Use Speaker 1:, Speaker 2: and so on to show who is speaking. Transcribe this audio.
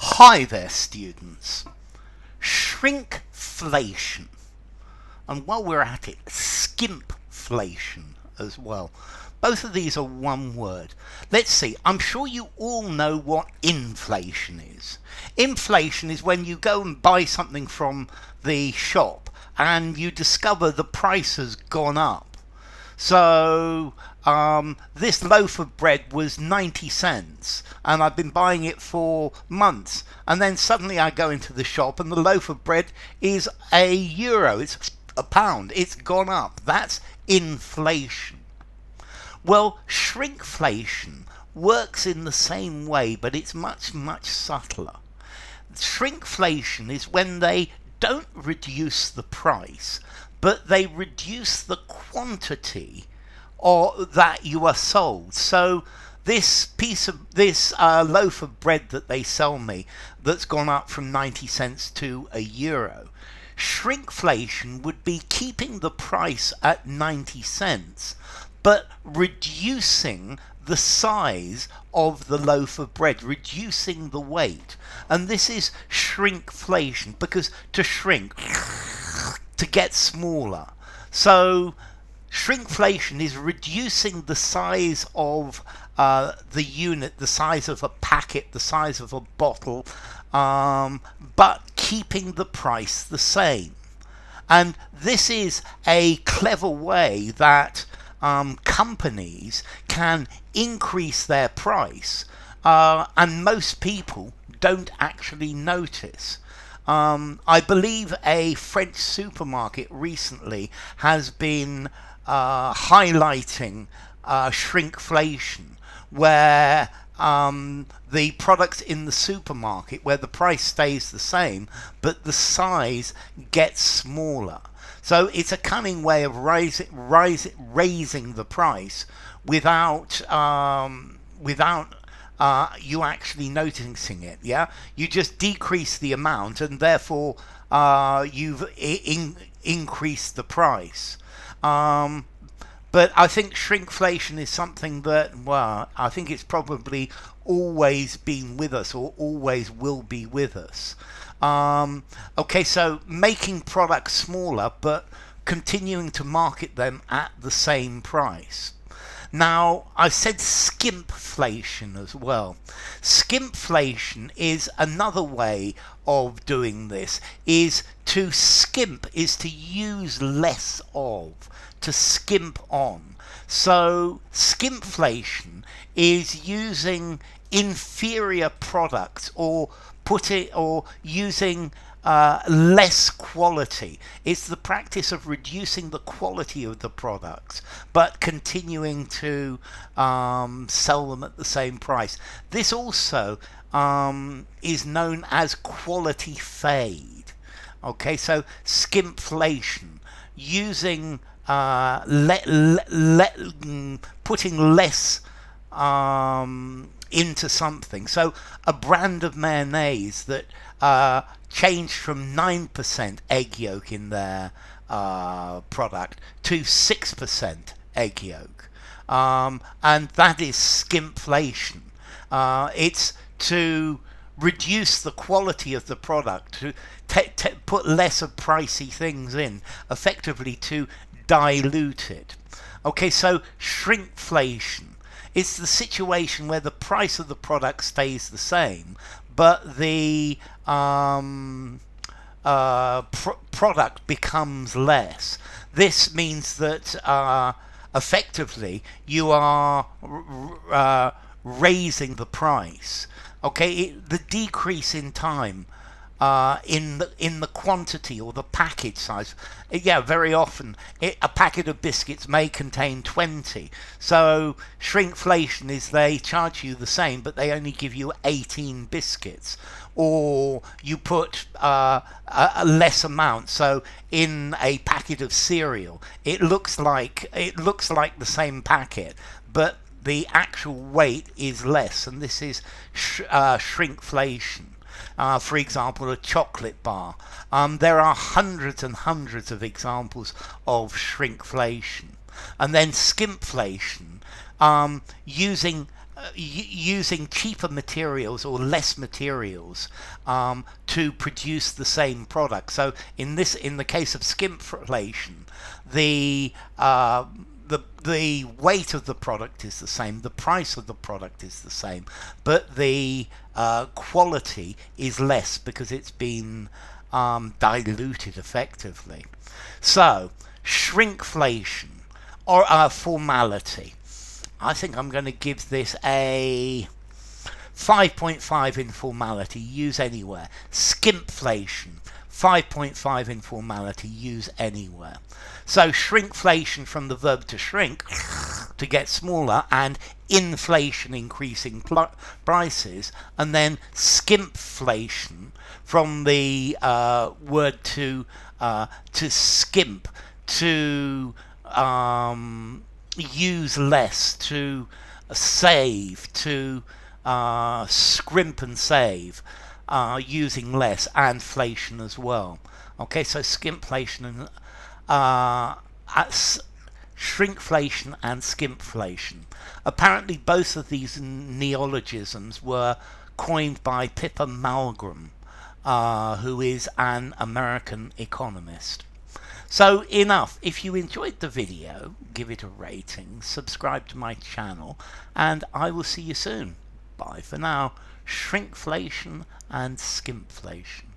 Speaker 1: Hi there, students. Shrinkflation. And while we're at it, skimpflation as well. Both of these are one word. Let's see, I'm sure you all know what inflation is. Inflation is when you go and buy something from the shop and you discover the price has gone up. So this loaf of bread was 90 cents and I've been buying it for months. And then suddenly I go into the shop and the loaf of bread is €1. It's a pound. It's gone up. That's inflation. Well, shrinkflation works in the same way, but it's much, much subtler. Shrinkflation is when they don't reduce the price, but they reduce the quantity or that you are sold. So this loaf of bread that they sell me that's gone up from 90 cents to €1, shrinkflation would be keeping the price at 90 cents but reducing the size of the loaf of bread, reducing the weight. And this is shrinkflation, because to shrink, to get smaller. So shrinkflation is reducing the size of the unit, the size of a packet, the size of a bottle, but keeping the price the same. And this is a clever way that companies can increase their price, and most people don't actually notice. I believe a French supermarket recently has been highlighting shrinkflation, where the products in the supermarket, where the price stays the same, but the size gets smaller. So it's a cunning way of raising the price without you actually noticing it. Yeah, you just decrease the amount, and therefore you've increased the price. But I think shrinkflation is something that, well, I think it's probably always been with us, or always will be with us. Okay, so making products smaller but continuing to market them at the same price. Now, I said skimpflation as well. Skimpflation is another way of doing this. Is to skimp, is to use less of, to skimp on. So skimpflation is using inferior products, or using less quality. It's the practice of reducing the quality of the products but continuing to sell them at the same price. This also is known as quality fade. Okay, so skimpflation, using putting less into something. So a brand of mayonnaise that changed from 9% egg yolk in their product to 6% egg yolk, and that is skimpflation. It's to reduce the quality of the product, to put less of pricey things in, effectively to dilute it. Okay, so shrinkflation, it's the situation where the price of the product stays the same, but the product becomes less. This means that effectively you are raising the price. Okay, the decrease in time in the quantity or the package size. Yeah, very often a packet of biscuits may contain 20. So shrinkflation is they charge you the same, but they only give you 18 biscuits. Or you put a less amount. So in a packet of cereal, it looks like the same packet, but the actual weight is less, and this is shrinkflation. For example, a chocolate bar. There are hundreds and hundreds of examples of shrinkflation. And then skimpflation, using using cheaper materials or less materials to produce the same product. So in the case of skimpflation, the the weight of the product is the same, the price of the product is the same, but the quality is less because it's been diluted effectively. So shrinkflation, or formality. I think I'm going to give this a 5.5 in formality, use anywhere. Skimpflation, 5.5 in formality, use anywhere. So shrinkflation, from the verb to shrink, to get smaller, and inflation, increasing prices, and then skimpflation, from the word to skimp, to use less, to save, to scrimp and save, using less, and inflation as well. Okay, so skimpflation and shrinkflation and skimpflation. Apparently both of these neologisms were coined by Pippa Malmgren, who is an American economist. So enough. If you enjoyed the video, give it a rating, subscribe to my channel, and I will see you soon. Bye for now. Shrinkflation and skimpflation.